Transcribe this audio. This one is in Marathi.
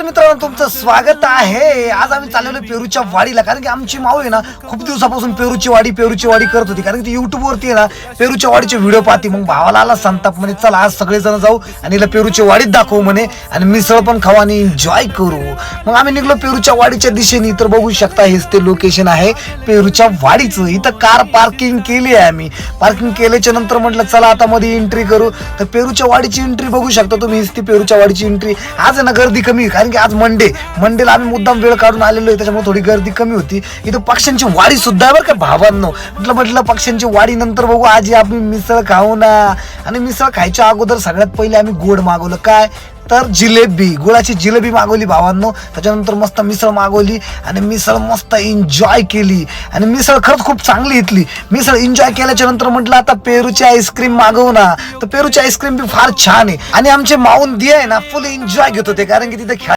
मित्रांनो तुमचं स्वागत आहे। आज आम्ही चाललेलो पेरूच्या वाडीला, कारण की आमची माऊ आहे ना खूप दिवसापासून पेरूची वाडी करत होती, कारण की YouTube वरती आहे ना पेरूच्या वाडीचे व्हिडिओ पाहती। मग भावाला आला संताप, म्हणे चला आज सगळेजण जाऊ आणि हिला पेरूच्या वाडीत दाखवू म्हणे, आणि मिसळ पण खाऊ आणि एन्जॉय करू। मग आम्ही निघलो पेरूच्या वाडीच्या दिशेने। तर बघू शकता हेच ते लोकेशन आहे पेरूच्या वाडीचं। इथं कार पार्किंग केली आहे आम्ही। पार्किंग केल्याच्या नंतर म्हटलं चला आता मध्ये एंट्री करू। तर पेरूच्या वाडीची एंट्री बघू शकता तुम्ही, हीच ती पेरूच्या वाडीची एंट्री। आज आहे ना गर्दी कमी, कारण की आज मंडेला आम्ही मुद्दाम वेळ काढून आलेलो आहे, त्याच्यामुळे थोडी गर्दी कमी होती। इथं पक्ष्यांची वाडी सुद्धा आहे बरं का भावांनो। म्हटलं पक्ष्यांची वाडी नंतर बघू। आजी आम्ही मिसळ खाऊ ना, आणि मिसळ खायच्या अगोदर सगळ्यात पहिले आम्ही गोड मागवलं, काय तर जिलेबी, गुळाची जिलेबी मागवली भावांनो। त्याच्यानंतर मस्त मिसळ मागवली आणि मिसळ मस्त एन्जॉय केली। आणि मिसळ खरंच खूप चांगली इथली। मिसळ एन्जॉय केल्याच्या नंतर म्हटलं आता पेरूची आईस्क्रीम मागवू ना। तर पेरूची आईस्क्रीम बी फार छान आहे, आणि आमचे माऊन दिया आहे ना फुल एन्जॉय घेत होते, कारण की तिथे